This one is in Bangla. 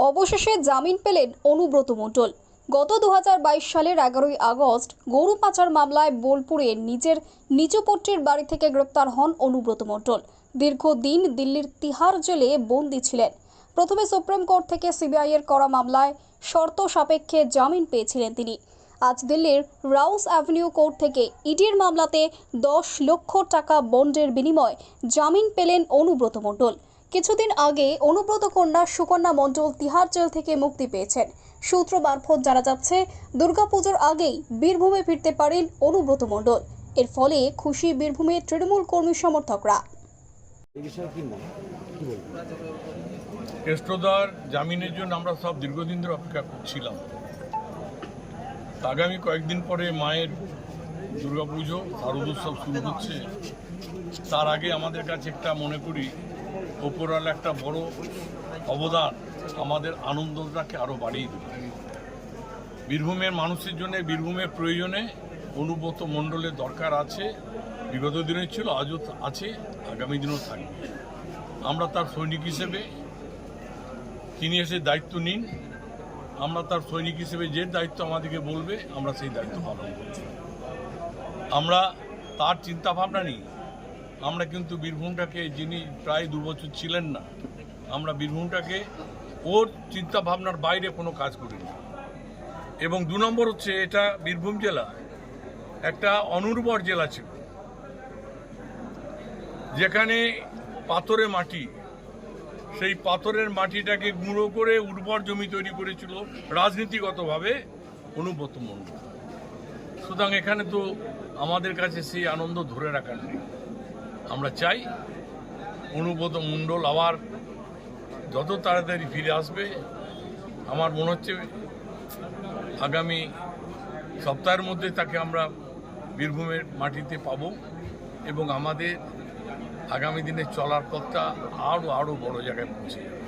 অবশেষে জামিন পেলেন অনুব্রত মণ্ডল। গত 2022 সালের 11ই আগস্ট গরু পাচার মামলায় বোলপুরে নিজের নিচুপট্টির বাড়ি থেকে গ্রেপ্তার হন অনুব্রত মণ্ডল। দীর্ঘদিন দিল্লির তিহার জেলে বন্দী ছিলেন। প্রথমে সুপ্রিম কোর্ট থেকে সিবিআই এর করা মামলায় শর্ত সাপেক্ষে জামিন পেয়েছিলেন তিনি। আজ দিল্লির রাউস অ্যাভিনিউ কোর্ট থেকে ইডির মামলাতে 10 লক্ষ টাকা বন্ডের বিনিময়ে জামিন পেলেন অনুব্রত মণ্ডল। কিছুদিন আগে অনুব্রত কন্যা সুকন্যা মণ্ডল তিহার জেল থেকে মুক্তি পেয়েছেন। সূত্র মারফত জানা যাচ্ছে, দুর্গাপুজোর আগেই বীরভূমে ফিরতে পারেন অনুব্রত মণ্ডল। এর ফলে খুশি বীরভূমের তৃণমূল কর্মী সমর্থকরা। কেষ্টদার জামিনের জন্য আমরা সব দীর্ঘদিন ধরে অপেক্ষা করছিলাম। আগামী কয়েকদিন পরে মায়ের দুর্গাপুজো শারদোৎসব শুরু হচ্ছে। তার আগে আমাদের কাছে একটা মনে করি ওপরওয়ালা একটা বড় অবদান আমাদের আনন্দটাকে আরও বাড়িয়ে দেবে। বীরভূমের মানুষের জন্য, বীরভূমের প্রয়োজনে অনুব্রত মণ্ডলের দরকার আছে। বিগত দিনে ছিল, আজও আছে, আগামী দিনেও থাকবে। আমরা তার সৈনিক হিসেবে তিনি এসে দায়িত্ব নিন। আমরা তার সৈনিক হিসেবে যে দায়িত্ব আমাদেরকে বলবে আমরা সেই দায়িত্ব পালন করব। আমরা তার চিন্তাভাবনা নিই। আমরা কিন্তু বীরভূমটাকে, যিনি প্রায় 2 বছর ছিলেন না, আমরা বীরভূমটাকে ওর চিন্তাভাবনার বাইরে কোনো কাজ করিনি। এবং 2 নম্বর হচ্ছে, এটা বীরভূম জেলা একটা অনুর্বর জেলা ছিল, যেখানে পাথরের মাটি, সেই পাথরের মাটিটাকে গুঁড়ো করে উর্বর জমি তৈরি করেছিল রাজনীতিগতভাবে অনুব্রত মণ্ডল। সুতরাং এখানে তো আমাদের কাছে সেই আনন্দ ধরে রাখার নেই। আমরা চাই অনুব্রত মণ্ডল আবার যত তাড়াতাড়ি ফিরে আসবে। আমার মনে হচ্ছে আগামী সপ্তাহের মধ্যে তাকে আমরা বীরভূমের মাটিতে পাব এবং আমাদের আগামী দিনে চলার পথটা আরও বড় জায়গায় পৌঁছে যাবে।